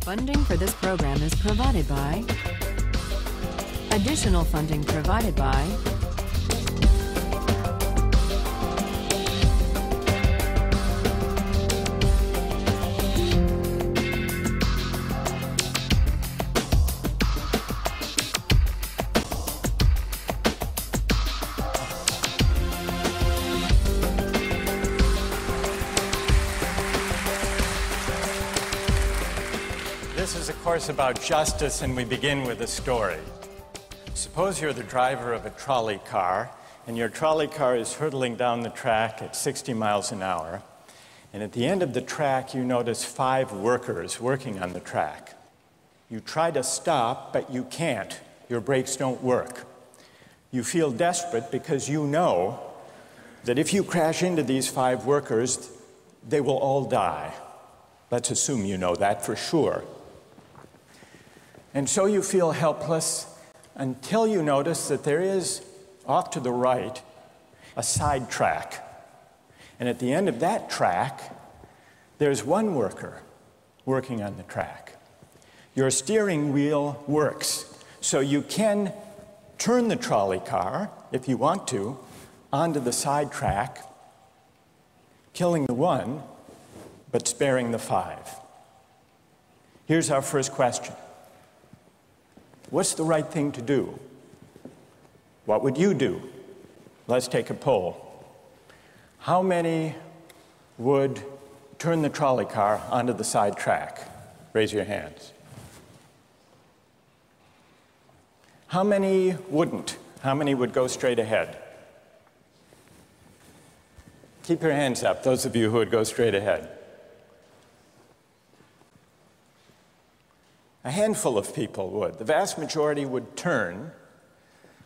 Funding for this program is provided by. Additional funding provided by. This is a course about justice, and we begin with a story. Suppose you're the driver of a trolley car, and your trolley car is hurtling down the track at 60 miles an hour, and at the end of the track you notice 5 workers working on the track. You try to stop, but you can't. Your brakes don't work. You feel desperate because you know that if you crash into these 5 workers, they will all die. Let's assume you know that for sure. And so you feel helpless until you notice that there is, off to the right, a side track. And at the end of that track, there's one worker working on the track. Your steering wheel works, so you can turn the trolley car, if you want to, onto the side track, killing the one, but sparing the 5. Here's our first question. What's the right thing to do? What would you do? Let's take a poll. How many would turn the trolley car onto the side track? Raise your hands. How many wouldn't? How many would go straight ahead? Keep your hands up, those of you who would go straight ahead. A handful of people would. The vast majority would turn.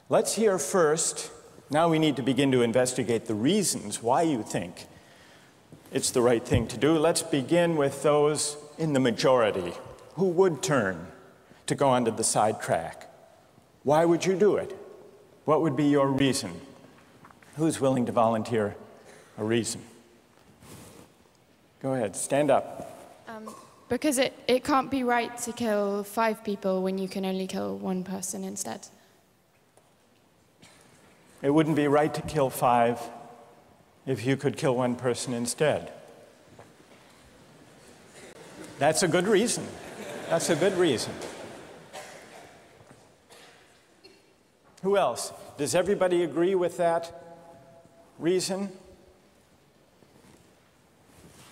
Let's hear first. Now we need to begin to investigate the reasons why you think it's the right thing to do. Let's begin with those in the majority who would turn to go onto the side track. Why would you do it? What would be your reason? Who's willing to volunteer a reason? Go ahead, stand up. Because it can't be right to kill 5 people when you can only kill 1 person instead. It wouldn't be right to kill 5 if you could kill 1 person instead. That's a good reason. That's a good reason. Who else? Does everybody agree with that reason?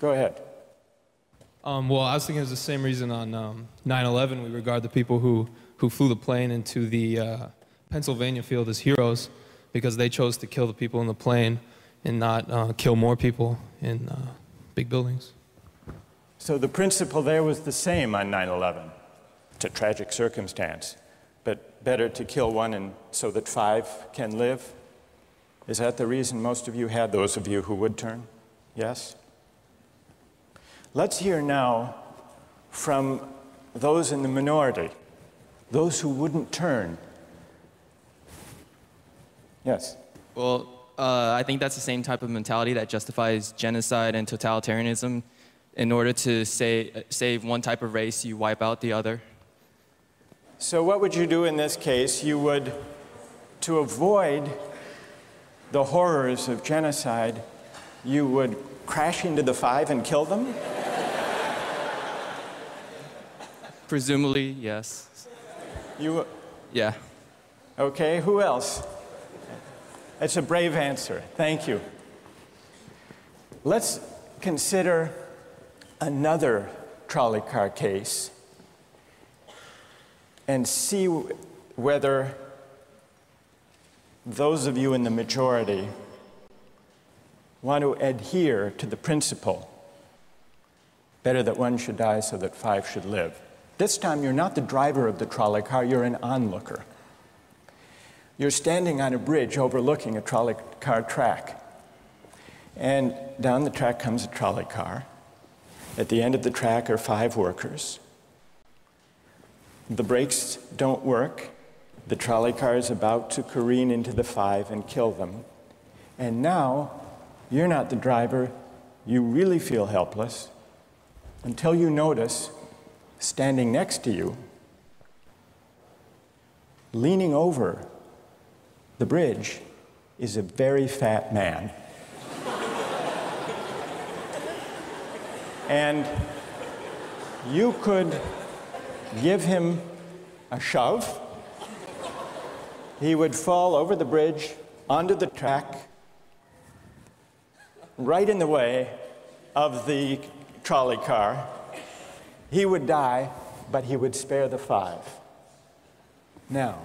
Go ahead. Well, I was thinking it was the same reason on 9/11. We regard the people who flew the plane into the Pennsylvania field as heroes because they chose to kill the people in the plane and not kill more people in big buildings. So the principle there was the same on 9/11. It's a tragic circumstance, but better to kill 1 and so that 5 can live? Is that the reason most of you had, those of you who would turn? Yes? Let's hear now from those in the minority, those who wouldn't turn. Yes? Well, I think that's the same type of mentality that justifies genocide and totalitarianism. In order to save one type of race, you wipe out the other. So what would you do in this case? You would, to avoid the horrors of genocide, you would crash into the 5 and kill them? Presumably, yes. You? Yeah. Okay, who else? That's a brave answer. Thank you. Let's consider another trolley car case and see whether those of you in the majority want to adhere to the principle, better that 1 should die so that 5 should live. This time you're not the driver of the trolley car, you're an onlooker. You're standing on a bridge overlooking a trolley car track. And down the track comes a trolley car. At the end of the track are 5 workers. The brakes don't work. The trolley car is about to careen into the 5 and kill them. And now, you're not the driver. You really feel helpless until you notice standing next to you, leaning over the bridge, is a very fat man. And you could give him a shove. He would fall over the bridge, onto the track, right in the way of the trolley car. He would die, but he would spare the 5. Now,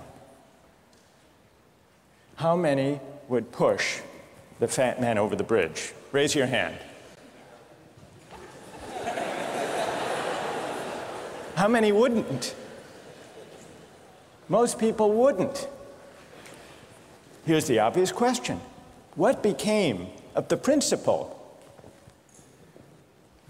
how many would push the fat man over the bridge? Raise your hand. How many wouldn't? Most people wouldn't. Here's the obvious question. What became of the principle?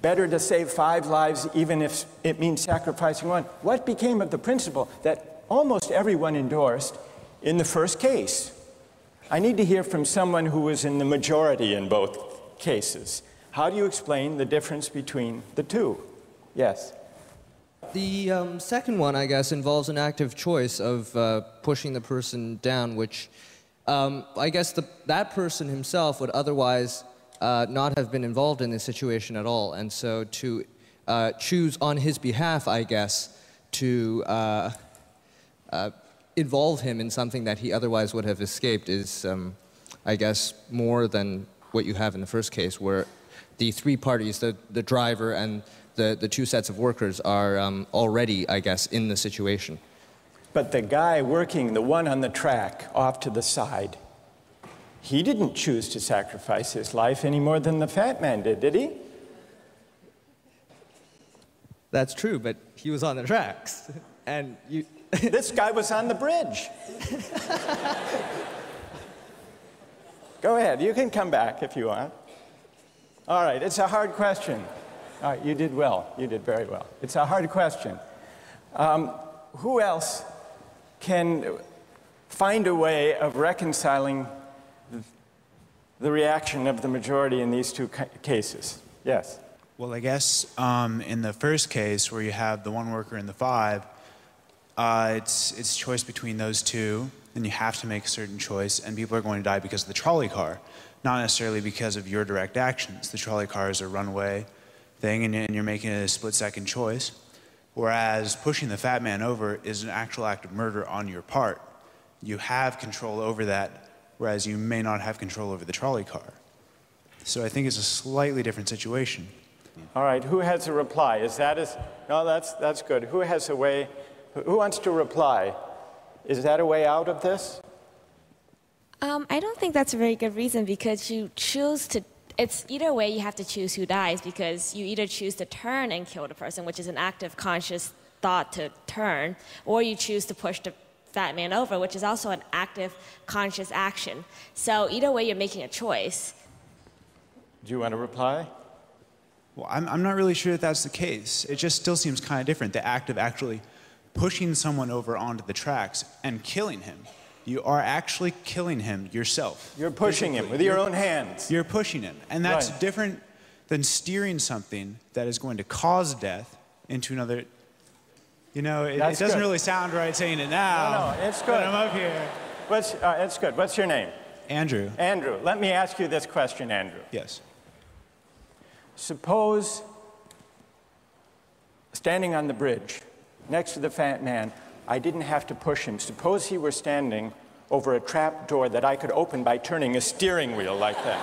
Better to save 5 lives even if it means sacrificing 1. What became of the principle that almost everyone endorsed in the first case? I need to hear from someone who was in the majority in both cases. How do you explain the difference between the two? Yes? The second one, I guess, involves an active choice of pushing the person down, which I guess that person himself would otherwise not have been involved in this situation at all. And so to choose on his behalf, I guess, to involve him in something that he otherwise would have escaped is, I guess, more than what you have in the first case, where the 3 parties, the driver and the 2 sets of workers, are already, I guess, in the situation. But the guy working, the one on the track off to the side, he didn't choose to sacrifice his life any more than the fat man did he? That's true, but he was on the tracks, and you... This guy was on the bridge. Go ahead, you can come back if you want. All right, it's a hard question. All right, you did well. You did very well. It's a hard question. Who else can find a way of reconciling the reaction of the majority in these 2 cases? Yes? Well, I guess in the first case, where you have the 1 worker and the 5, it's choice between those 2, and you have to make a certain choice, and people are going to die because of the trolley car, not necessarily because of your direct actions. The trolley car is a runaway thing, and you're making a split-second choice, whereas pushing the fat man over is an actual act of murder on your part. You have control over that, whereas you may not have control over the trolley car. So I think it's a slightly different situation. All right, who has a reply? No, that's good. Who has a way? Who wants to reply? Is that a way out of this? I don't think that's a very good reason, because you choose to, it's either way you have to choose who dies, because you either choose to turn and kill the person, which is an active conscious thought to turn, or you choose to push the fat man over, which is also an active conscious action. So either way you're making a choice. Do you want to reply? Well, I'm not really sure that that's the case. It just still seems kind of different, the act of actually pushing someone over onto the tracks and killing him. You are actually killing him yourself. You're pushing him with your own hands. You're pushing him. And that's Right. different than steering something that is going to cause death into another. You know, it doesn't good. really sound right saying it now. No, it's good. But I'm up here. It's good. What's your name? Andrew. Andrew. Let me ask you this question, Andrew. Yes. Suppose, standing on the bridge next to the fat man, I didn't have to push him. Suppose he were standing over a trap door that I could open by turning a steering wheel like that.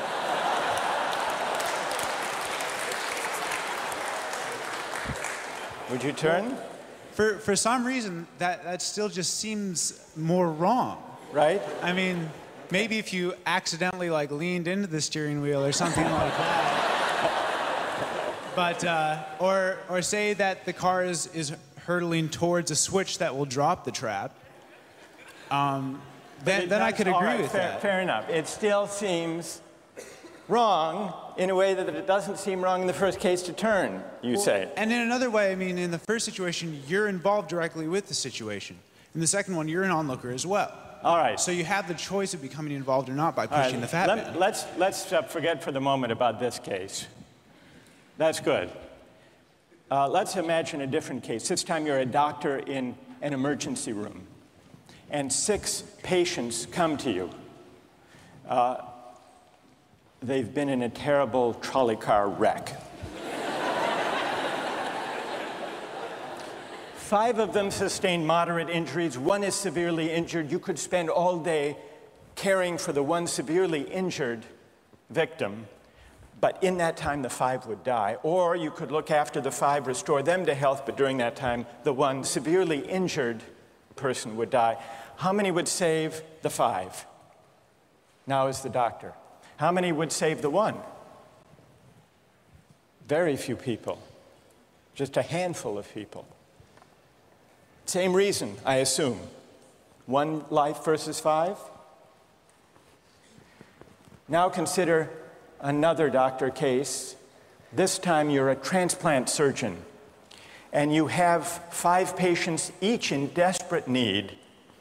Would you turn? For some reason, that still just seems more wrong. Right? I mean, maybe if you accidentally like leaned into the steering wheel or something like that. But, or say that the car is hurtling towards a switch that will drop the trap. Then I could agree with that. Fair enough. It still seems wrong in a way that it doesn't seem wrong in the first case to turn, you say. And in another way, I mean, in the first situation, you're involved directly with the situation. In the second one, you're an onlooker as well. All right. So you have the choice of becoming involved or not by pushing the fat man. Let's forget for the moment about this case. That's good. Let's imagine a different case. This time you're a doctor in an emergency room, and 6 patients come to you. They've been in a terrible trolley car wreck. 5 of them sustained moderate injuries. 1 is severely injured. You could spend all day caring for the 1 severely injured victim, but in that time the 5 would die. Or you could look after the 5, restore them to health, but during that time the 1 severely injured person would die. How many would save the 5? Now is the doctor. How many would save the 1? Very few people. Just a handful of people. Same reason, I assume. 1 life versus 5? Now consider another doctor case. This time you're a transplant surgeon, and you have 5 patients, each in desperate need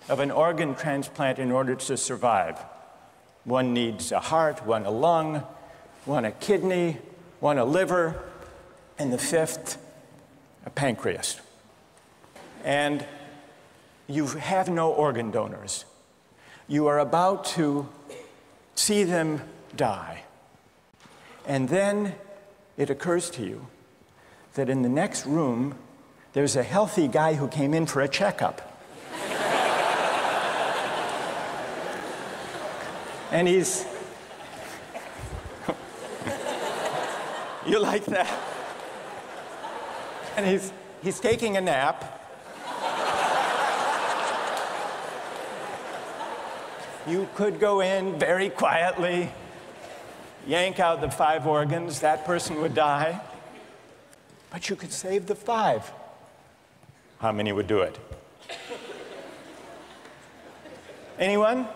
of an organ transplant in order to survive. 1 needs a heart, 1 a lung, 1 a kidney, 1 a liver, and the 5th, a pancreas. And you have no organ donors. You are about to see them die. And then it occurs to you that in the next room, there's a healthy guy who came in for a checkup. And he's... You like that? And he's taking a nap. You could go in very quietly, yank out the 5 organs, that person would die, but you could save the 5. How many would do it? Anyone?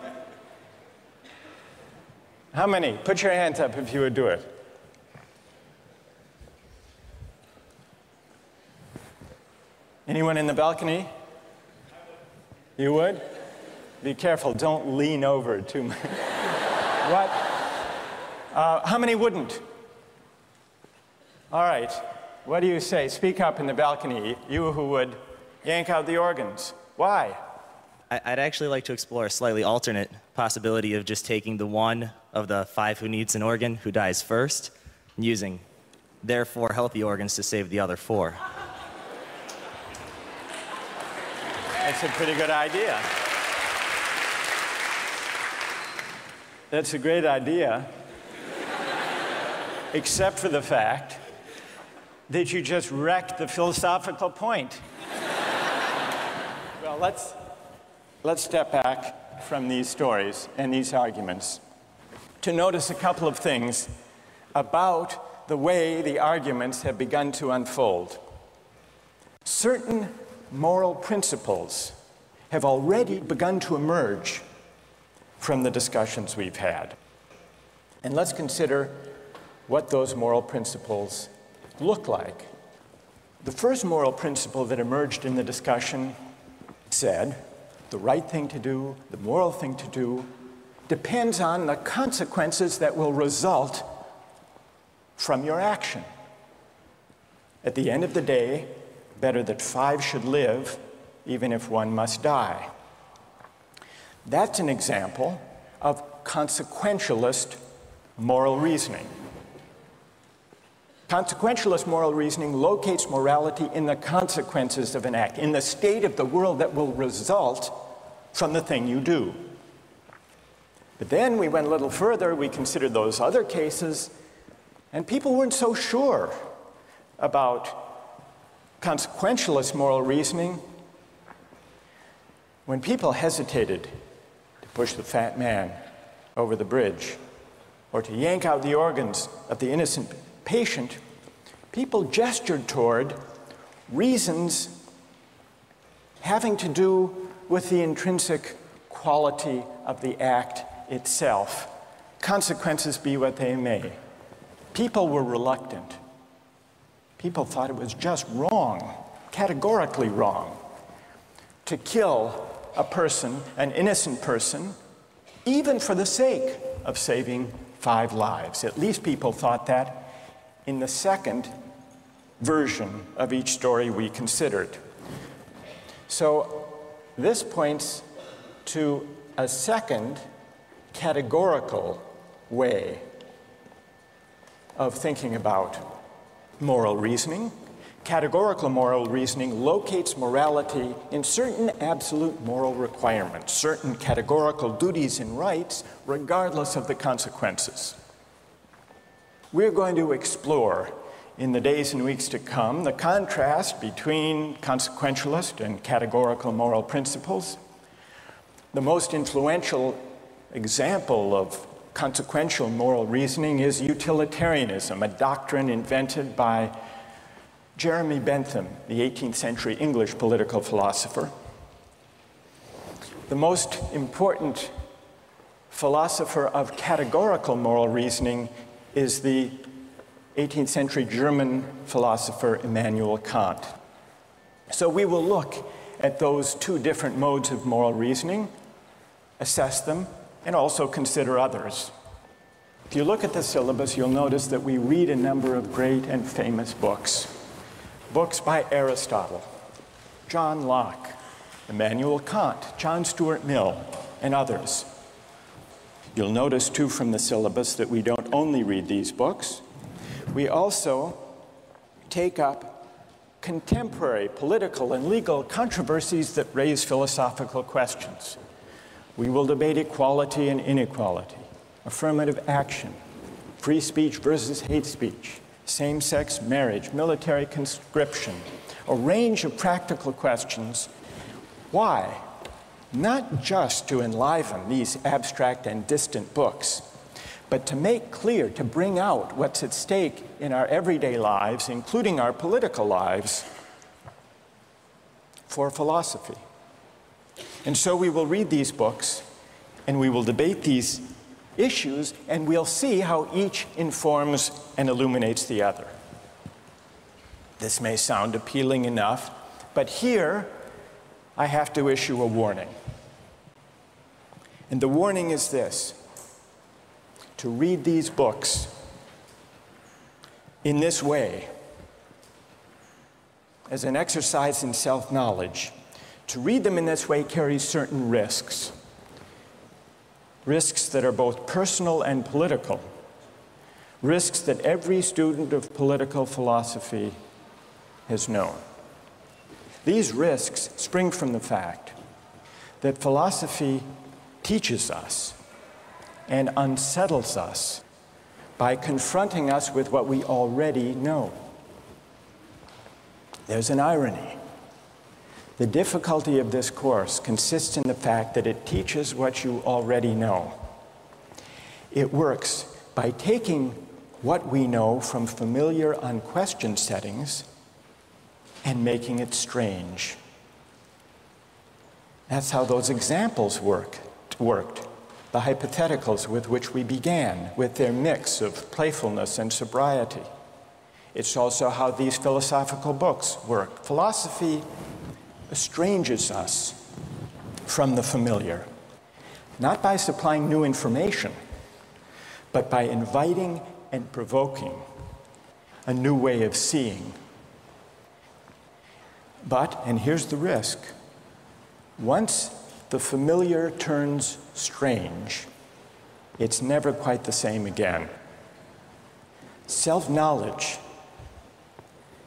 How many? Put your hands up if you would do it. Anyone in the balcony? You would? Be careful, don't lean over too much. What? How many wouldn't? All right, what do you say? Speak up in the balcony, you who would yank out the organs. Why? I'd actually like to explore a slightly alternate possibility of just taking the 1 of the 5 who needs an organ who dies first, and using their 4 healthy organs to save the other 4. That's a pretty good idea. That's a great idea, except for the fact that you just wrecked the philosophical point. Well, let's step back from these stories and these arguments to notice a couple of things about the way the arguments have begun to unfold. Certain moral principles have already begun to emerge from the discussions we've had. And let's consider what those moral principles look like. The first moral principle that emerged in the discussion said, the right thing to do, the moral thing to do, depends on the consequences that will result from your action. At the end of the day, better that 5 should live, even if 1 must die. That's an example of consequentialist moral reasoning. Consequentialist moral reasoning locates morality in the consequences of an act, in the state of the world that will result from the thing you do. But then we went a little further, we considered those other cases, and people weren't so sure about consequentialist moral reasoning. When people hesitated to push the fat man over the bridge or to yank out the organs of the innocent patient, people gestured toward reasons having to do with the intrinsic quality of the act itself, consequences be what they may. People were reluctant. People thought it was just wrong, categorically wrong, to kill a person, an innocent person, even for the sake of saving 5 lives. At least people thought that in the second version of each story we considered. So this points to a second categorical way of thinking about moral reasoning. Categorical moral reasoning locates morality in certain absolute moral requirements, certain categorical duties and rights, regardless of the consequences. We're going to explore in the days and weeks to come the contrast between consequentialist and categorical moral principles. The most influential example of consequential moral reasoning is utilitarianism, a doctrine invented by Jeremy Bentham, the 18th century English political philosopher. The most important philosopher of categorical moral reasoning is the 18th century German philosopher Immanuel Kant. So we will look at those two different modes of moral reasoning, assess them, and also consider others. If you look at the syllabus, you'll notice that we read a number of great and famous books. Books by Aristotle, John Locke, Immanuel Kant, John Stuart Mill, and others. You'll notice, too, from the syllabus that we don't only read these books. We also take up contemporary political and legal controversies that raise philosophical questions. We will debate equality and inequality, affirmative action, free speech versus hate speech, same-sex marriage, military conscription, a range of practical questions. Why? Not just to enliven these abstract and distant books, but to make clear, to bring out what's at stake in our everyday lives, including our political lives, for philosophy. And so we will read these books, and we will debate these issues, and we'll see how each informs and illuminates the other. This may sound appealing enough, but here I have to issue a warning. And the warning is this: to read these books in this way, as an exercise in self-knowledge, to read them in this way carries certain risks. Risks that are both personal and political. Risks that every student of political philosophy has known. These risks spring from the fact that philosophy teaches us and unsettles us by confronting us with what we already know. There's an irony. The difficulty of this course consists in the fact that it teaches what you already know. It works by taking what we know from familiar, unquestioned settings and making it strange. That's how those examples worked. The hypotheticals with which we began, with their mix of playfulness and sobriety. It's also how these philosophical books work. Philosophy estranges us from the familiar, not by supplying new information, but by inviting and provoking a new way of seeing. But, and here's the risk, once the familiar turns strange, it's never quite the same again. Self-knowledge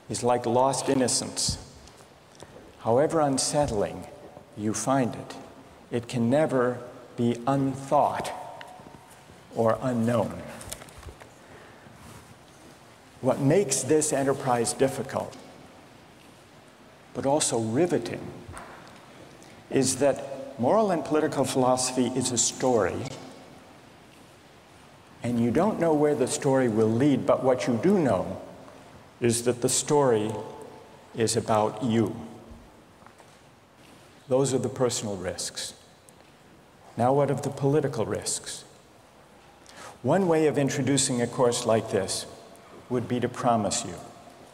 is like lost innocence. However unsettling you find it, it can never be unthought or unknown. What makes this enterprise difficult, but also riveting, is that moral and political philosophy is a story, and you don't know where the story will lead, but what you do know is that the story is about you. Those are the personal risks. Now what of the political risks? One way of introducing a course like this would be to promise you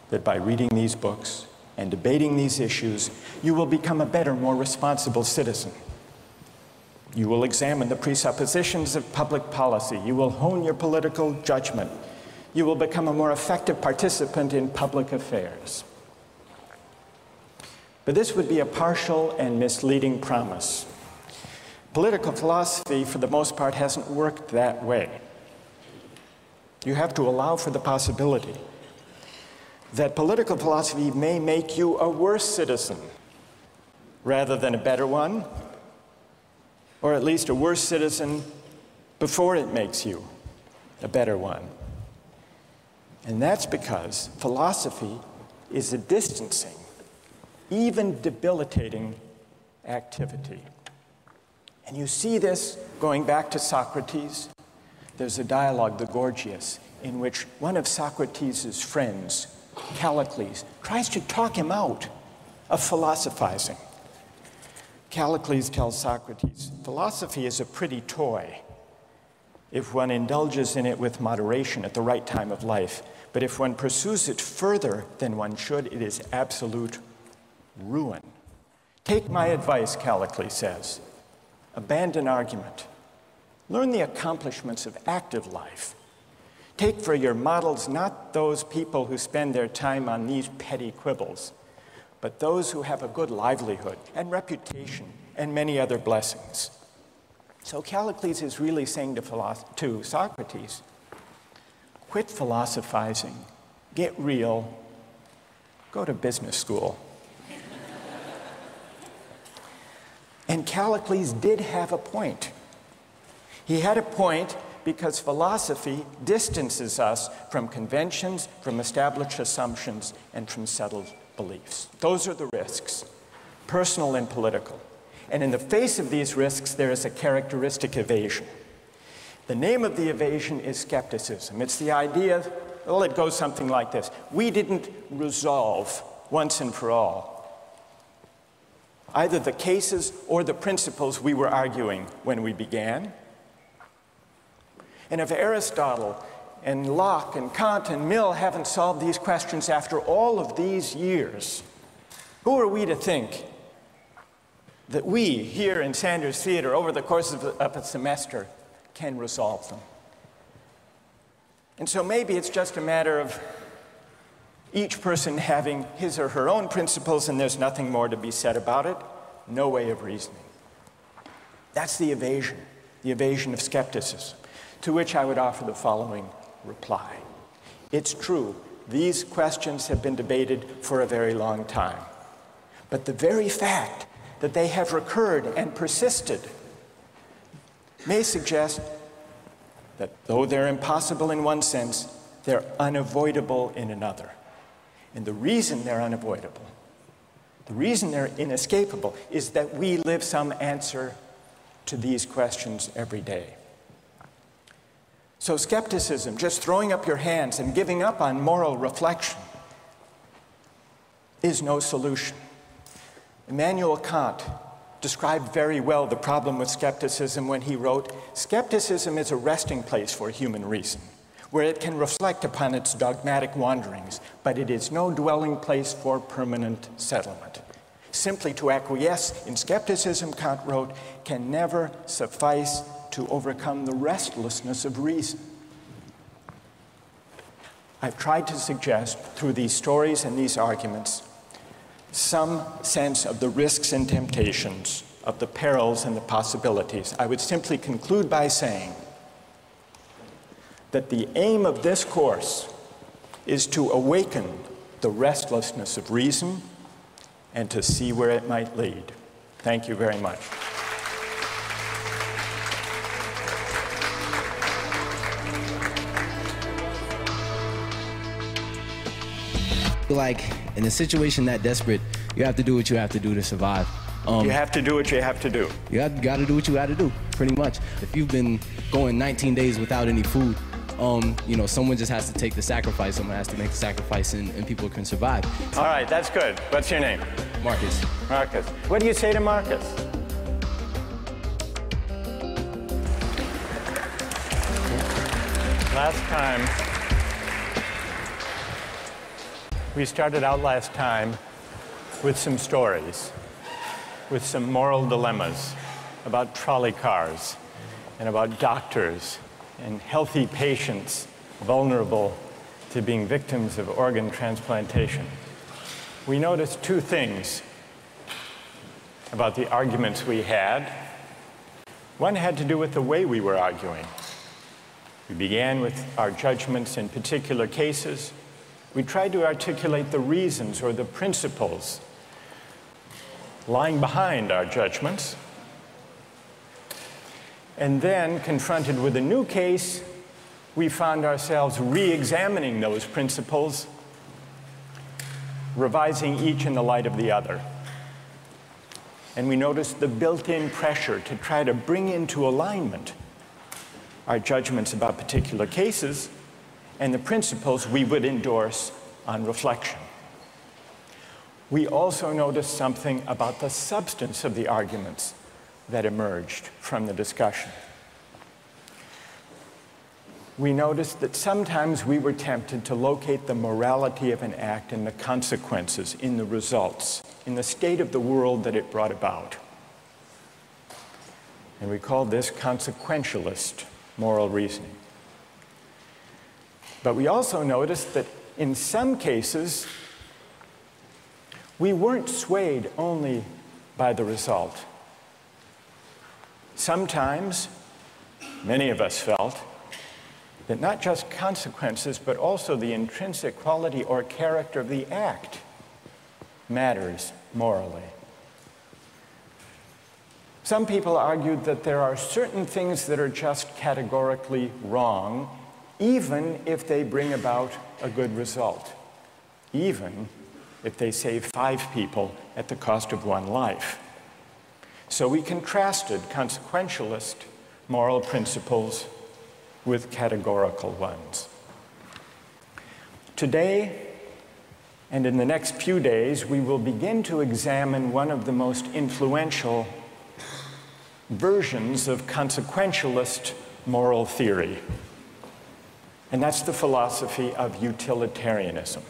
that by reading these books and debating these issues, you will become a better, more responsible citizen. You will examine the presuppositions of public policy. You will hone your political judgment. you will become a more effective participant in public affairs. But this would be a partial and misleading promise. Political philosophy, for the most part, hasn't worked that way. You have to allow for the possibility that political philosophy may make you a worse citizen rather than a better one, or at least a worse citizen before it makes you a better one. And that's because philosophy is a distancing, even debilitating activity. And you see this going back to Socrates. There's a dialogue, the Gorgias, in which one of Socrates' friends, Callicles, tries to talk him out of philosophizing. Callicles tells Socrates, philosophy is a pretty toy if one indulges in it with moderation at the right time of life. But if one pursues it further than one should, it is absolute ruin. Take my advice, Callicles says. Abandon argument. Learn the accomplishments of active life. Take for your models not those people who spend their time on these petty quibbles, but those who have a good livelihood and reputation and many other blessings. So Callicles is really saying to Socrates, quit philosophizing, get real, go to business school. And Callicles did have a point. He had a point because philosophy distances us from conventions, from established assumptions, and from settled beliefs. Those are the risks, personal and political. And in the face of these risks, there is a characteristic evasion. The name of the evasion is skepticism. It's the idea, well, it goes something like this. We didn't resolve once and for all either the cases or the principles we were arguing when we began. And if Aristotle and Locke and Kant and Mill haven't solved these questions after all of these years, who are we to think that we here in Sanders Theater over the course of a semester can resolve them? And so maybe it's just a matter of each person having his or her own principles and there's nothing more to be said about it. No way of reasoning. That's the evasion of skepticism, to which I would offer the following reply. It's true, these questions have been debated for a very long time. But the very fact that they have recurred and persisted may suggest that though they're impossible in one sense, they're unavoidable in another. And the reason they're unavoidable, the reason they're inescapable, is that we live some answer to these questions every day. So skepticism, just throwing up your hands and giving up on moral reflection, is no solution. Immanuel Kant described very well the problem with skepticism when he wrote, "Skepticism is a resting place for human reason, where it can reflect upon its dogmatic wanderings, but it is no dwelling place for permanent settlement. Simply to acquiesce in skepticism," Kant wrote, "can never suffice to overcome the restlessness of reason." I've tried to suggest through these stories and these arguments some sense of the risks and temptations, of the perils and the possibilities. I would simply conclude by saying that the aim of this course is to awaken the restlessness of reason and to see where it might lead. Thank you very much. Like, in a situation that desperate, you have to do what you have to do to survive. You have to do what you have to do. You got to do what you got to do, pretty much. If you've been going 19 days without any food, you know, someone just has to take the sacrifice. Someone has to make the sacrifice, and people can survive. All right, that's good. What's your name? Marcus. Marcus. What do you say to Marcus? Last time, we started out last time with some stories, with some moral dilemmas about trolley cars and about doctors and healthy patients vulnerable to being victims of organ transplantation, we noticed two things about the arguments we had. One had to do with the way we were arguing. We began with our judgments in particular cases. We tried to articulate the reasons or the principles lying behind our judgments. And then, confronted with a new case, we found ourselves re-examining those principles, revising each in the light of the other. And we noticed the built-in pressure to try to bring into alignment our judgments about particular cases and the principles we would endorse on reflection. We also noticed something about the substance of the arguments that emerged from the discussion. We noticed that sometimes we were tempted to locate the morality of an act in the consequences, in the results, in the state of the world that it brought about. And we called this consequentialist moral reasoning. But we also noticed that in some cases, we weren't swayed only by the result. Sometimes, many of us felt that not just consequences, but also the intrinsic quality or character of the act matters morally. Some people argued that there are certain things that are just categorically wrong, even if they bring about a good result, even if they save 5 people at the cost of 1 life. So we contrasted consequentialist moral principles with categorical ones. Today, and in the next few days, we will begin to examine one of the most influential versions of consequentialist moral theory, and that's the philosophy of utilitarianism.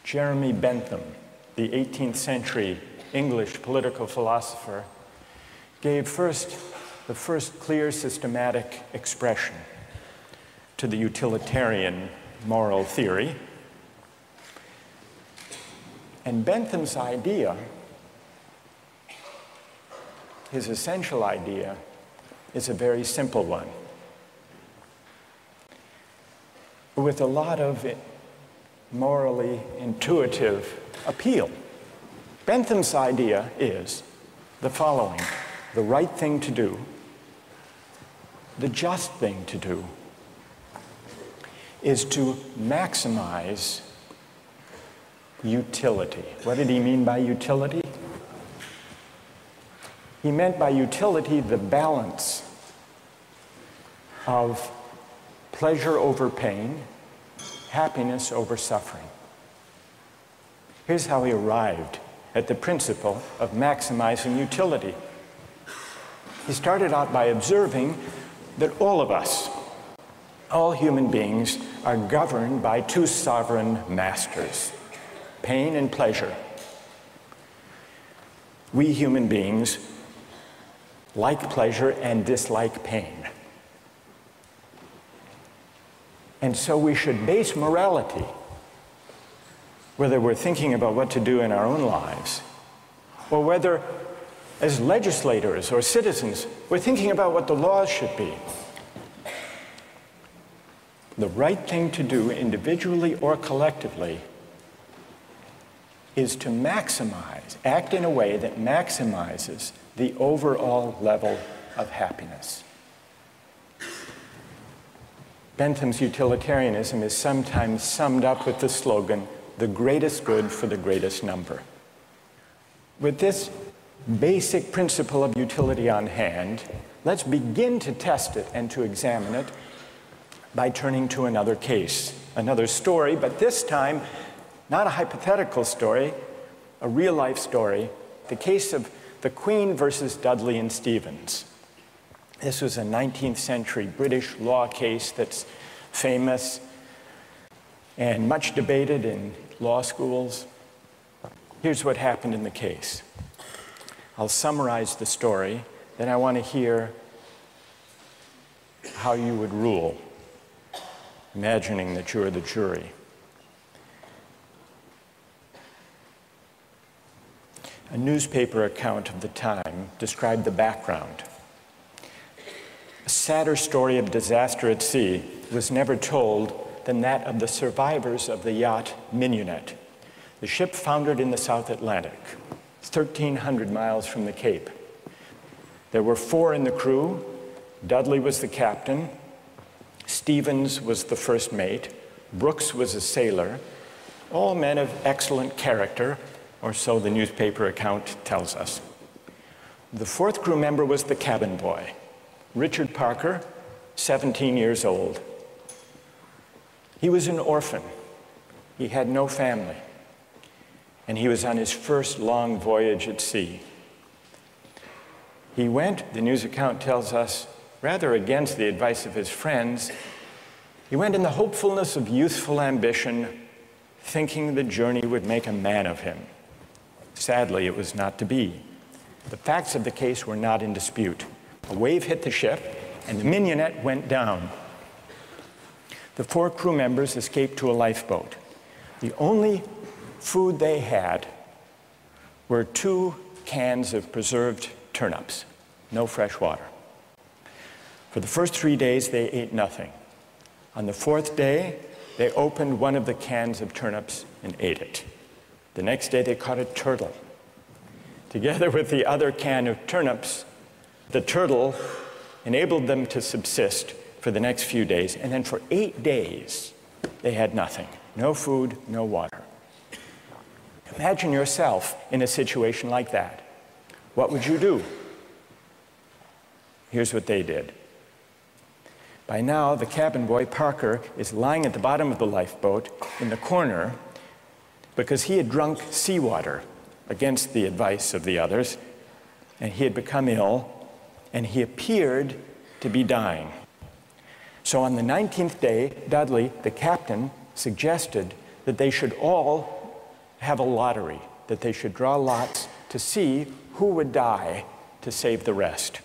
Jeremy Bentham, the 18th century English political philosopher, gave the first clear systematic expression to the utilitarian moral theory. And Bentham's idea, his essential idea, is a very simple one, with a lot of morally intuitive appeal. Bentham's idea is the following: the right thing to do, the just thing to do, is to maximize utility. What did he mean by utility? He meant by utility the balance of pleasure over pain, happiness over suffering. Here's how he arrived at the principle of maximizing utility. He started out by observing that all of us, all human beings, are governed by 2 sovereign masters, pain and pleasure. We human beings like pleasure and dislike pain. And so we should base morality, whether we're thinking about what to do in our own lives, or whether as legislators or citizens we're thinking about what the laws should be. The right thing to do individually or collectively is to maximize, act in a way that maximizes the overall level of happiness. Bentham's utilitarianism is sometimes summed up with the slogan, "the greatest good for the greatest number." With this basic principle of utility on hand, let's begin to test it and to examine it by turning to another case, another story, but this time not a hypothetical story, a real-life story, the case of the Queen versus Dudley and Stevens. This was a 19th century British law case that's famous and much debated in law schools. Here's what happened in the case. I'll summarize the story, then I want to hear how you would rule. imagining that you're the jury. A newspaper account of the time described the background. A sadder story of disaster at sea was never told than that of the survivors of the yacht Mignonette. The ship foundered in the South Atlantic, 1,300 miles from the Cape. There were 4 in the crew. Dudley was the captain, Stevens was the first mate, Brooks was a sailor, all men of excellent character, or so the newspaper account tells us. The 4th crew member was the cabin boy, Richard Parker, 17 years old. He was an orphan. He had no family, and he was on his first long voyage at sea. He went, the news account tells us, rather against the advice of his friends. He went in the hopefulness of youthful ambition, thinking the journey would make a man of him. Sadly, it was not to be. The facts of the case were not in dispute. A wave hit the ship, and the Mignonette went down. The 4 crew members escaped to a lifeboat. The only food they had were 2 cans of preserved turnips, no fresh water. For the first 3 days, they ate nothing. On the 4th day, they opened one of the cans of turnips and ate it. The next day, they caught a turtle. Together with the other can of turnips, the turtle enabled them to subsist for the next few days. And then for 8 days, they had nothing. No food, no water. Imagine yourself in a situation like that. What would you do? Here's what they did. By now, the cabin boy, Parker, is lying at the bottom of the lifeboat in the corner because he had drunk seawater against the advice of the others, and he had become ill, and he appeared to be dying. So on the 19th day, Dudley, the captain, suggested that they should all have a lottery, that they should draw lots to see who would die to save the rest.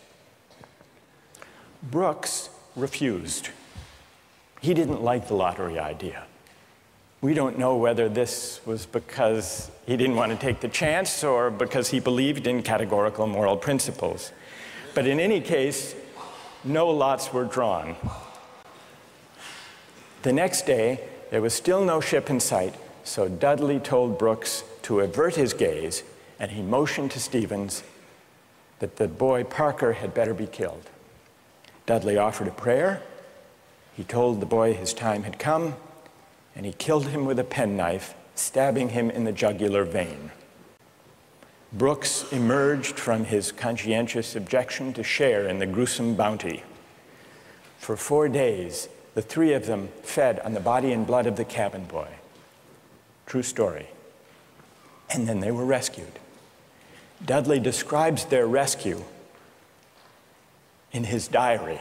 Brooks refused. He didn't like the lottery idea. We don't know whether this was because he didn't want to take the chance or because he believed in categorical moral principles. But in any case, no lots were drawn. The next day, there was still no ship in sight, so Dudley told Brooks to avert his gaze, and he motioned to Stevens that the boy Parker had better be killed. Dudley offered a prayer. He told the boy his time had come, and he killed him with a penknife, stabbing him in the jugular vein. Brooks emerged from his conscientious objection to share in the gruesome bounty. For 4 days, the 3 of them fed on the body and blood of the cabin boy. True story. And then they were rescued. Dudley describes their rescue in his diary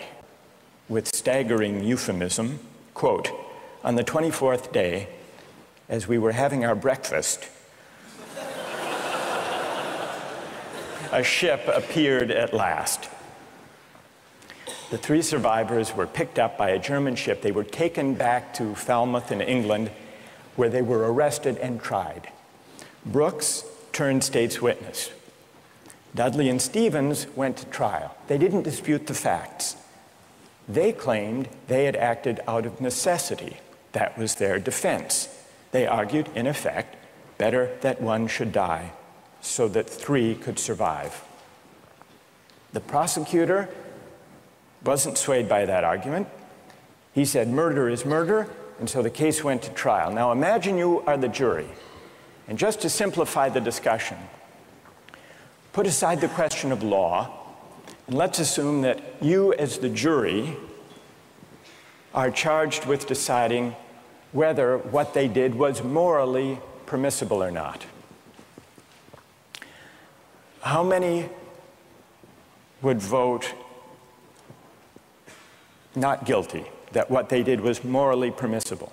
with staggering euphemism, quote, "On the 24th day, as we were having our breakfast, a ship appeared at last. The 3 survivors were picked up by a German ship. They were taken back to Falmouth in England, where they were arrested and tried. Brooks turned state's witness. Dudley and Stevens went to trial. They didn't dispute the facts. They claimed they had acted out of necessity. That was their defense. They argued, in effect, better that one should die so that 3 could survive. The prosecutor wasn't swayed by that argument. He said murder is murder, and so the case went to trial. Now imagine you are the jury, and just to simplify the discussion, put aside the question of law, and let's assume that you as the jury are charged with deciding whether what they did was morally permissible or not. How many would vote not guilty, that what they did was morally permissible?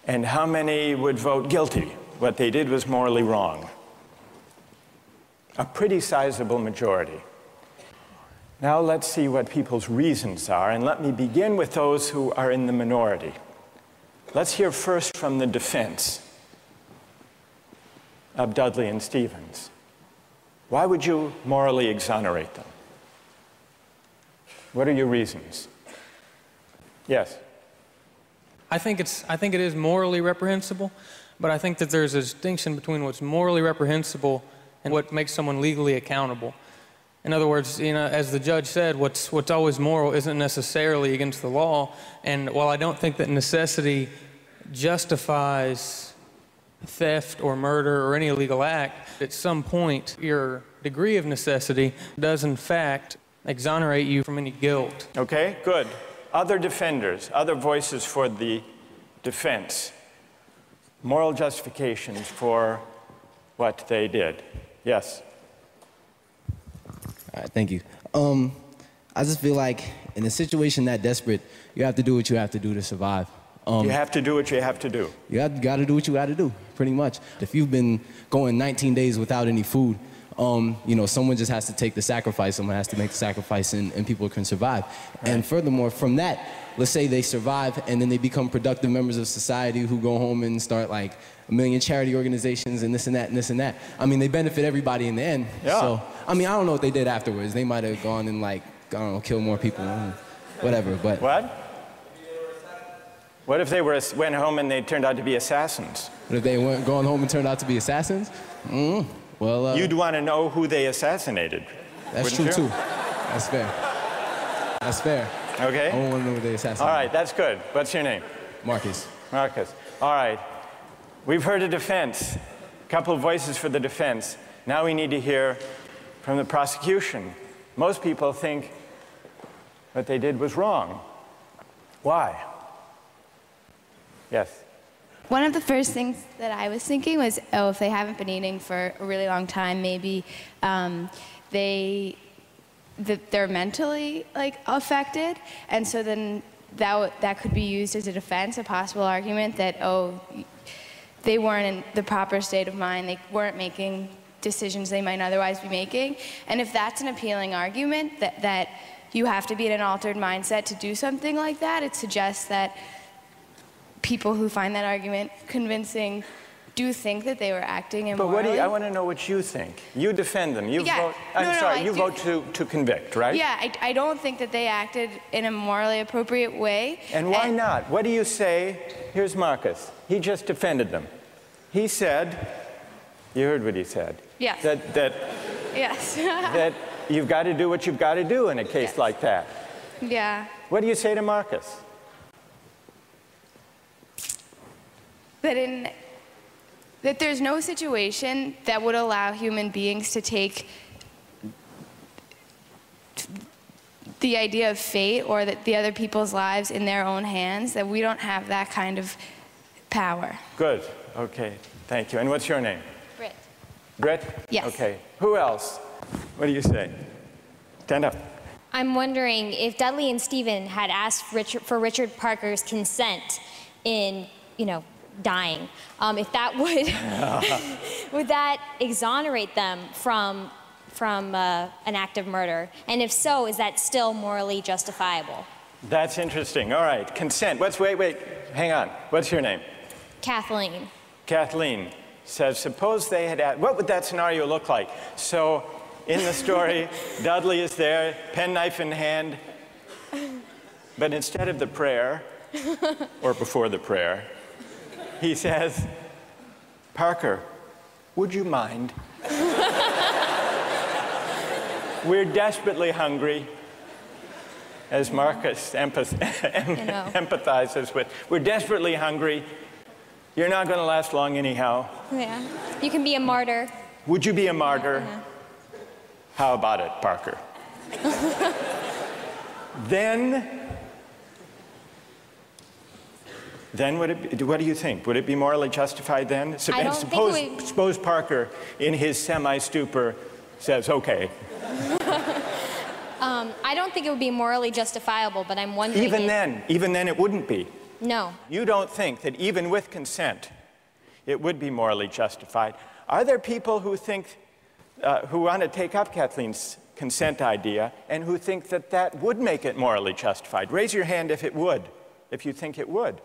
And how many would vote guilty, what they did was morally wrong? A pretty sizable majority. Now let's see what people's reasons are, and let me begin with those who are in the minority. Let's hear first from the defense of Dudley and Stevens. Why would you morally exonerate them? What are your reasons? Yes? I think it is morally reprehensible, but I think that there's a distinction between what's morally reprehensible and what makes someone legally accountable. In other words, as the judge said, what's always moral isn't necessarily against the law. And while I don't think that necessity justifies theft or murder or any illegal act, at some point your degree of necessity does in fact exonerate you from any guilt. Okay, good. Other defenders, other voices for the defense, moral justifications for what they did. Yes? All right, thank you. I just feel like in a situation that desperate, you have to do what you have to do to survive. You have to do what you have to do. You got to do what you got to do, pretty much. If you've been going 19 days without any food, someone just has to take the sacrifice. Someone has to make the sacrifice, and people can survive. Right. And furthermore, from that, let's say they survive, and then they become productive members of society who go home and start like a million charity organizations and this and that and this and that. I mean, they benefit everybody in the end. Yeah. So, I mean, I don't know what they did afterwards. They might have gone and like, I don't know, kill more people, whatever. But what? What if they went home and they turned out to be assassins? What if they went going home and turned out to be assassins? Well, you'd want to know who they assassinated. That's true too. That's fair. That's fair. Okay. I want to know who they assassinated. All right, that's good. What's your name? Marcus. Marcus. All right. We've heard a defense. A couple of voices for the defense. Now we need to hear from the prosecution. Most people think what they did was wrong. Why? Yes. One of the first things that I was thinking was, oh, if they haven't been eating for a really long time, maybe they're mentally affected, and so then that could be used as a defense, a possible argument that, oh, they weren't in the proper state of mind, they weren't making decisions they might otherwise be making. And if that's an appealing argument, that you have to be in an altered mindset to do something like that, it suggests that people who find that argument convincing do think that they were acting immorally. But I want to know what you think. You defend them. You vote. You vote to convict, right? Yeah, I don't think that they acted in a morally appropriate way. And why not? What do you say? Here's Marcus. He just defended them. He said, you heard what he said. Yes. Yes. That you've got to do what you've got to do in a case like that. Yeah. What do you say to Marcus? That there's no situation that would allow human beings to take the idea of fate or the other people's lives in their own hands, that we don't have that kind of power. Good. Okay. Thank you. And what's your name? Britt. Britt? Yes. Okay. Who else? What do you say? Stand up. I'm wondering if Dudley and Stephen had asked for Richard Parker's consent in, dying, if that would that exonerate them from an act of murder? And if so, is that still morally justifiable? That's interesting. All right, consent. Wait, hang on. What's your name? Kathleen. Kathleen says, suppose they had asked, what would that scenario look like? So in the story, Dudley is there, penknife in hand, but instead of the prayer, or before the prayer, he says, Parker, would you mind? We're desperately hungry, as Marcus empathizes with. We're desperately hungry. You're not going to last long anyhow. Yeah. You can be a martyr. Would you be a martyr? Yeah. How about it, Parker? Then what do you think? Would it be morally justified then? Suppose Parker, in his semi-stupor, says, okay. I don't think it would be morally justifiable, but I'm wondering even then it wouldn't be. No. You don't think that even with consent, it would be morally justified. Are there people who think, who want to take up Kathleen's consent idea and who think that that would make it morally justified. Raise your hand if it would, if you think it would.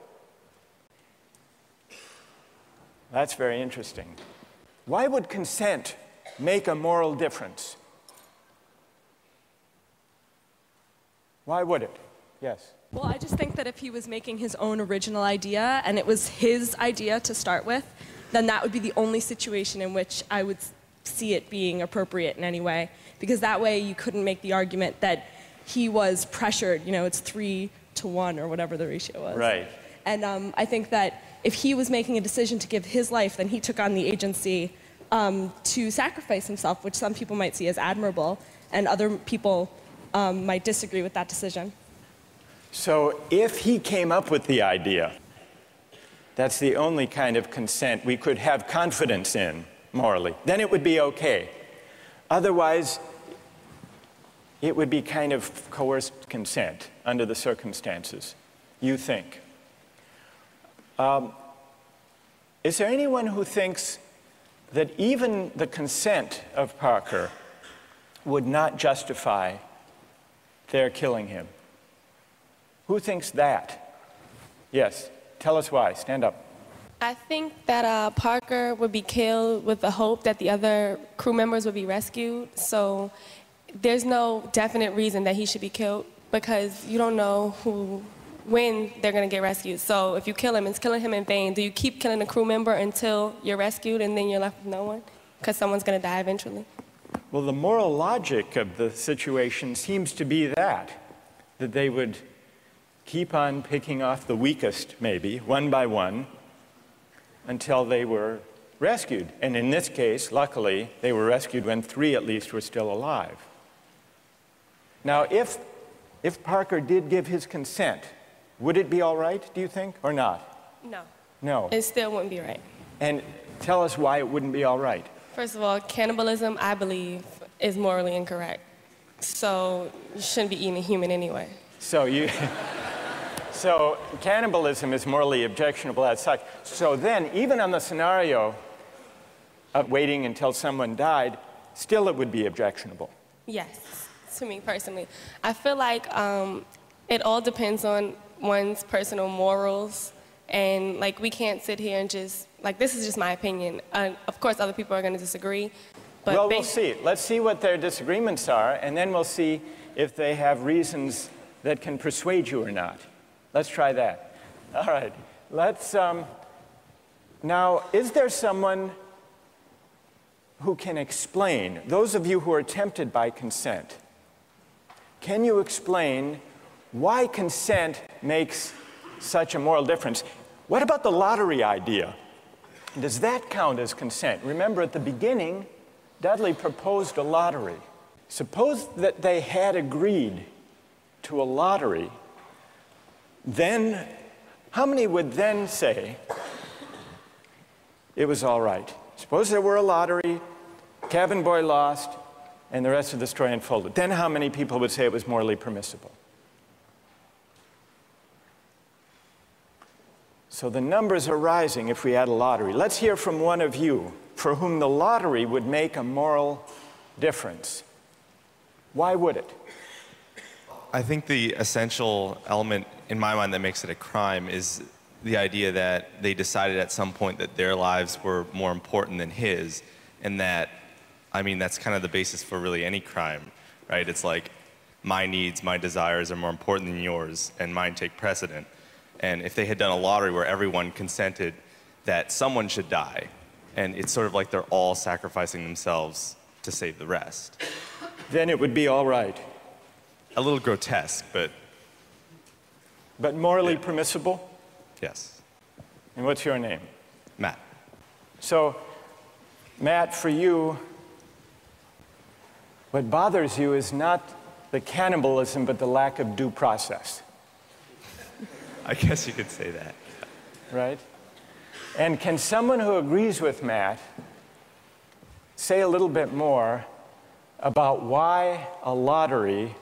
That's very interesting. Why would consent make a moral difference? Why would it? Yes. Well, I just think that if he was making his own original idea and it was his idea to start with, then that would be the only situation in which I would see it being appropriate in any way. Because that way you couldn't make the argument that he was pressured, you know, it's 3-to-1 or whatever the ratio was. Right. And I think that if he was making a decision to give his life, then he took on the agency to sacrifice himself, which some people might see as admirable, and other people might disagree with that decision. So if he came up with the idea, that's the only kind of consent we could have confidence in morally, then it would be okay. Otherwise, it would be kind of coerced consent under the circumstances, you think. Is there anyone who thinks that even the consent of Parker would not justify their killing him? Who thinks that? Yes, tell us why. Stand up. I think that Parker would be killed with the hope that the other crew members would be rescued. So there's no definite reason that he should be killed because you don't know when they're going to get rescued. So if you kill him, it's killing him in vain. Do you keep killing a crew member until you're rescued and then you're left with no one? Because someone's going to die eventually. Well, the moral logic of the situation seems to be that they would keep on picking off the weakest, maybe, one by one, until they were rescued. And in this case, luckily, they were rescued when 3 at least were still alive. Now, if Parker did give his consent, would it be all right, do you think, or not? No. No. It still wouldn't be right. And tell us why it wouldn't be all right. First of all, cannibalism, I believe, is morally incorrect. So you shouldn't be eating a human anyway. So cannibalism is morally objectionable as such. So then, even on the scenario of waiting until someone died, still it would be objectionable. Yes, to me personally. I feel like it all depends on one's personal morals. And like, we can't sit here and just, like, this is just my opinion. Of course, other people are going to disagree. But well, we'll see. Let's see what their disagreements are, and then we'll see if they have reasons that can persuade you or not. Let's try that. All right. Let's, now, is there someone who can explain, those of you who are tempted by consent, can you explain why consent makes such a moral difference? What about the lottery idea? Does that count as consent? Remember, at the beginning, Dudley proposed a lottery. Suppose that they had agreed to a lottery, then how many would then say it was all right? Suppose there were a lottery, cabin boy lost, and the rest of the story unfolded. Then how many people would say it was morally permissible? So the numbers are rising if we had a lottery. Let's hear from one of you for whom the lottery would make a moral difference. Why would it? I think the essential element in my mind that makes it a crime is the idea that they decided at some point that their lives were more important than his, and that, I mean, that's kind of the basis for really any crime, right? It's like, my needs, my desires are more important than yours, and mine take precedent. And if they had done a lottery where everyone consented that someone should die, and it's sort of like they're all sacrificing themselves to save the rest. Then it would be all right. A little grotesque, but... But morally permissible? Yes. And what's your name? Matt. So, Matt, for you, what bothers you is not the cannibalism, but the lack of due process. I guess you could say that. Right? And can someone who agrees with Matt say a little bit more about why a lottery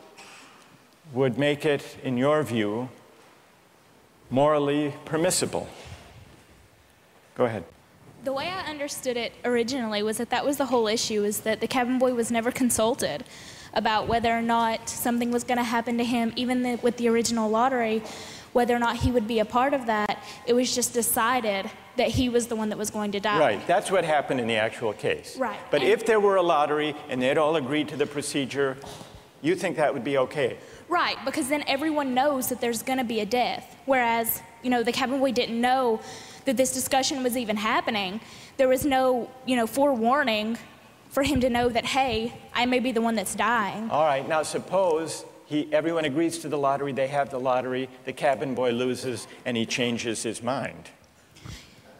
would make it, in your view, morally permissible? Go ahead. The way I understood it originally was that was the whole issue, is that the cabin boy was never consulted. about whether or not something was going to happen to him, even with the original lottery, whether or not he would be a part of that. It was just decided that he was the one that was going to die. Right, that's what happened in the actual case. Right. But if there were a lottery and they'd all agreed to the procedure, you think that would be okay? Right, because then everyone knows that there's going to be a death. Whereas, you know, the cabin boy didn't know that this discussion was even happening. There was no, you know, forewarning for him to know that, hey, I may be the one that's dying. All right, now suppose everyone agrees to the lottery, they have the lottery, the cabin boy loses, and he changes his mind.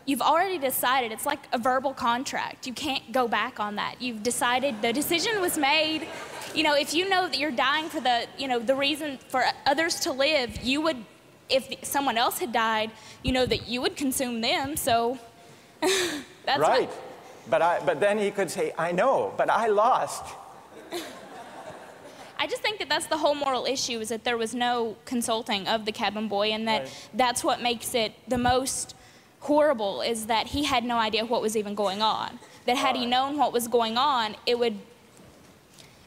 You've already decided. It's like a verbal contract. You can't go back on that. You've decided, the decision was made. You know, if you know that you're dying for the, you know, the reason for others to live, you would, if someone else had died, you know that you would consume them, so that's right. But then he could say, I know, but I lost. I just think that that's the whole moral issue, is that there was no consulting of the cabin boy, and that that's what makes it the most horrible, is that he had no idea what was even going on. That had he known what was going on, it would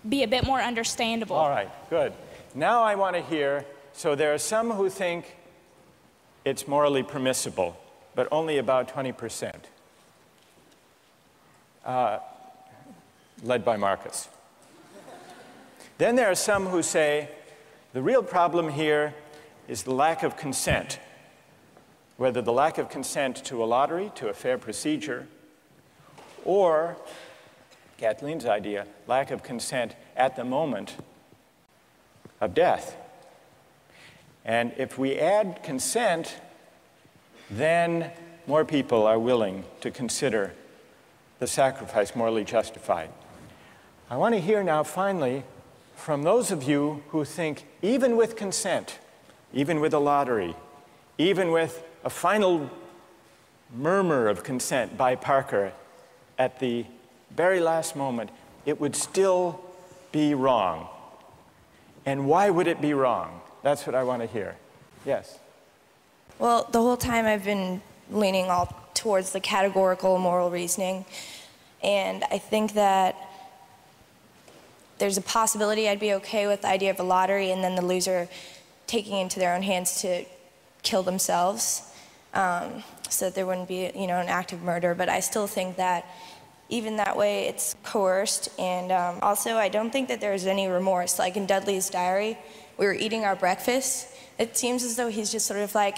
be a bit more understandable. All right, good. Now I want to hear, so there are some who think it's morally permissible, but only about 20%. Led by Marcus. Then there are some who say the real problem here is the lack of consent. Whether the lack of consent to a lottery, to a fair procedure, or, Kathleen's idea, lack of consent at the moment of death. And if we add consent, then more people are willing to consider the sacrifice morally justified. I want to hear now, finally, from those of you who think even with consent, even with a lottery, even with a final murmur of consent by Parker at the very last moment, it would still be wrong. And why would it be wrong? That's what I want to hear. Yes? Well, the whole time I've been leaning all towards the categorical moral reasoning. And I think that there's a possibility I'd be okay with the idea of a lottery and then the loser taking it into their own hands to kill themselves, so that there wouldn't be, you know, an act of murder. But I still think that even that way it's coerced. And also I don't think that there's any remorse. Like in Dudley's diary, we were eating our breakfast. It seems as though he's just sort of like,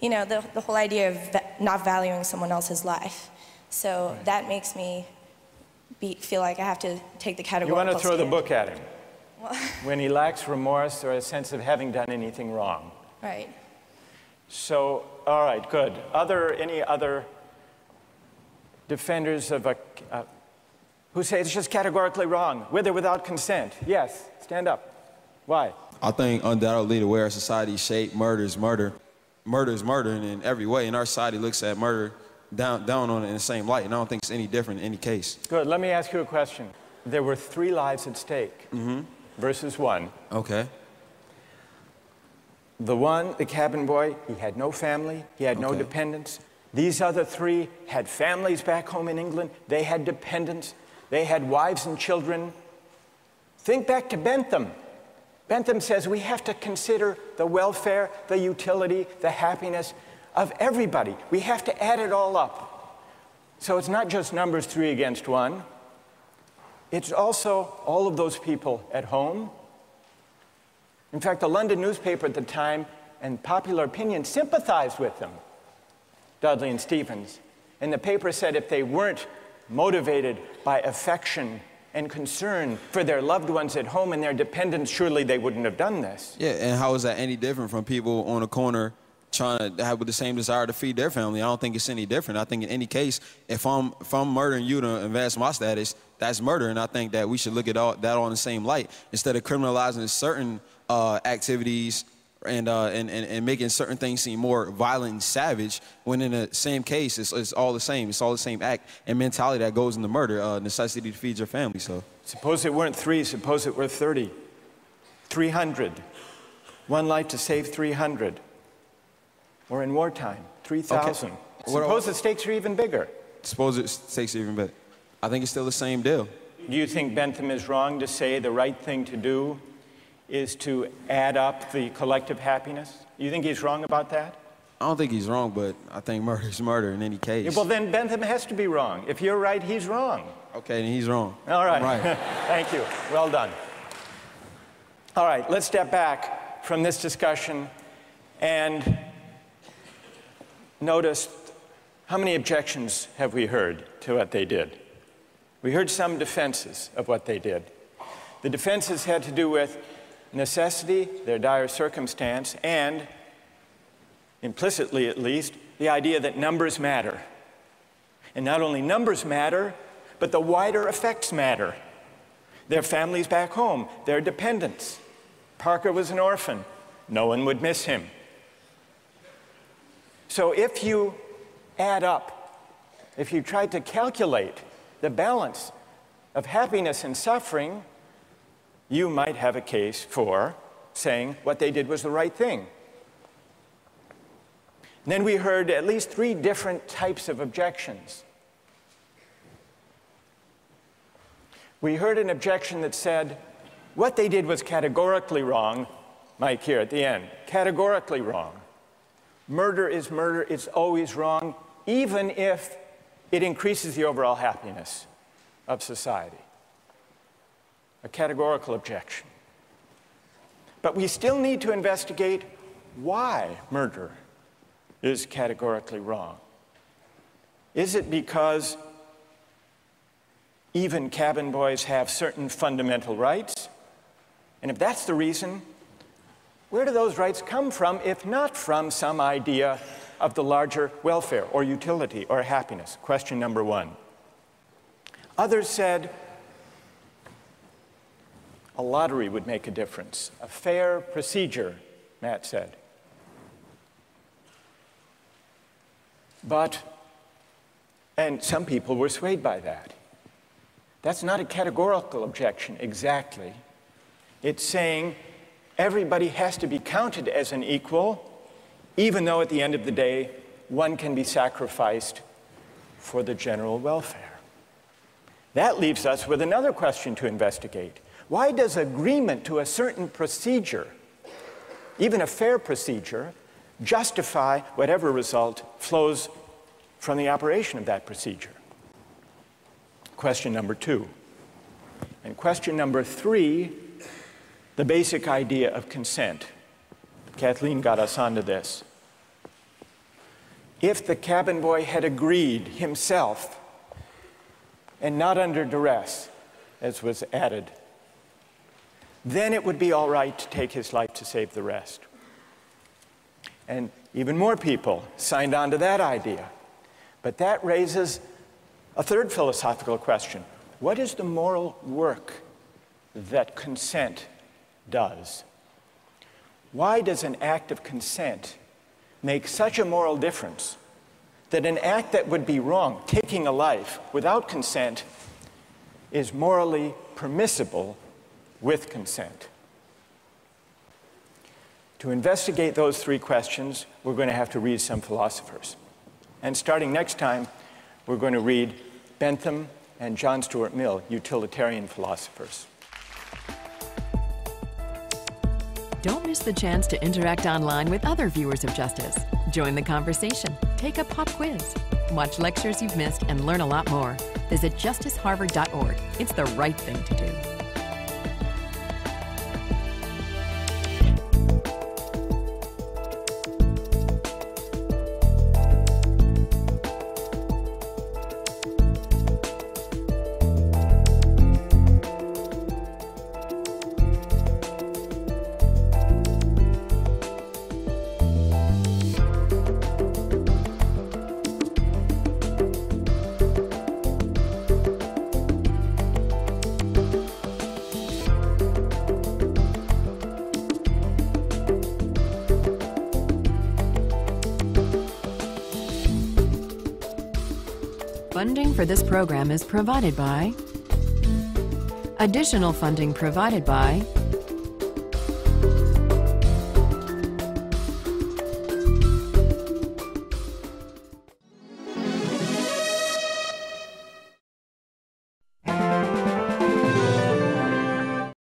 you know, the whole idea of not valuing someone else's life. So that makes me feel like I have to take the categorical. You want to throw the stand. book at him when he lacks remorse or a sense of having done anything wrong. Right. So, all right, good. Any other defenders of who say it's just categorically wrong, with or without consent? Yes, stand up. Why? I think undoubtedly the way our society is shaped, murder is murder. Murder is murder in every way, and our society looks at murder down on it in the same light, and I don't think it's any different in any case. Good. Let me ask you a question. There were 3 lives at stake versus 1. Okay. The one, the cabin boy, he had no family, he had no dependents. These other 3 had families back home in England, they had dependents, they had wives and children. Think back to Bentham. Bentham says we have to consider the welfare, the utility, the happiness of everybody. We have to add it all up. So it's not just numbers 3 against 1. It's also all of those people at home. In fact, the London newspaper at the time and popular opinion sympathized with them, Dudley and Stevens. And the paper said if they weren't motivated by affection and concern for their loved ones at home and their dependents, surely they wouldn't have done this. Yeah, and how is that any different from people on the corner trying to have the same desire to feed their family? I don't think it's any different. I think in any case, if I'm murdering you to advance my status, that's murder, and I think that we should look at that all in the same light instead of criminalizing certain activities and making certain things seem more violent and savage, when in the same case, it's all the same. It's all the same act and mentality that goes into murder, necessity to feed your family. So suppose it weren't 3, suppose it were 30, 300. 1 life to save 300. Or in wartime, 3,000. Okay. Suppose the stakes are even bigger. Suppose the stakes are even bigger. I think it's still the same deal. you think Bentham is wrong to say the right thing to do is to add up the collective happiness? You think he's wrong about that? I don't think he's wrong, but I think murder is murder in any case. Yeah, well, then Bentham has to be wrong. If you're right, he's wrong. Okay, then he's wrong. All right. Right. Thank you. Well done. All right, let's step back from this discussion and notice how many objections have we heard to what they did. We heard some defenses of what they did. The defenses had to do with necessity, their dire circumstance, and, implicitly at least, the idea that numbers matter. And not only numbers matter, but the wider effects matter. Their families back home, their dependents. Parker was an orphan. No one would miss him. So if you add up, if you try to calculate the balance of happiness and suffering, you might have a case for saying what they did was the right thing. And then we heard at least 3 different types of objections. We heard an objection that said, what they did was categorically wrong. Mike here at the end, categorically wrong. Murder is murder, it's always wrong, even if it increases the overall happiness of society. A categorical objection. But we still need to investigate why murder is categorically wrong. Is it because even cabin boys have certain fundamental rights? And if that's the reason, where do those rights come from, if not from some idea of the larger welfare or utility or happiness? Question number 1. Others said a lottery would make a difference. A fair procedure, Matt said. And some people were swayed by that. That's not a categorical objection exactly. It's saying everybody has to be counted as an equal, even though at the end of the day, one can be sacrificed for the general welfare. That leaves us with another question to investigate. Why does agreement to a certain procedure, even a fair procedure, justify whatever result flows from the operation of that procedure? Question number 2. And question number 3, the basic idea of consent. Kathleen got us onto this. If the cabin boy had agreed himself, and not under duress, as was added, then it would be all right to take his life to save the rest. And even more people signed on to that idea. But that raises a third philosophical question. What is the moral work that consent does? Why does an act of consent make such a moral difference that an act that would be wrong, taking a life without consent, is morally permissible with consent? To investigate those 3 questions, we're going to have to read some philosophers. And starting next time, we're going to read Bentham and John Stuart Mill, utilitarian philosophers. Don't miss the chance to interact online with other viewers of Justice. Join the conversation, take a pop quiz, watch lectures you've missed, and learn a lot more. Visit justiceharvard.org. It's the right thing to do. Funding for this program is provided by... Additional funding provided by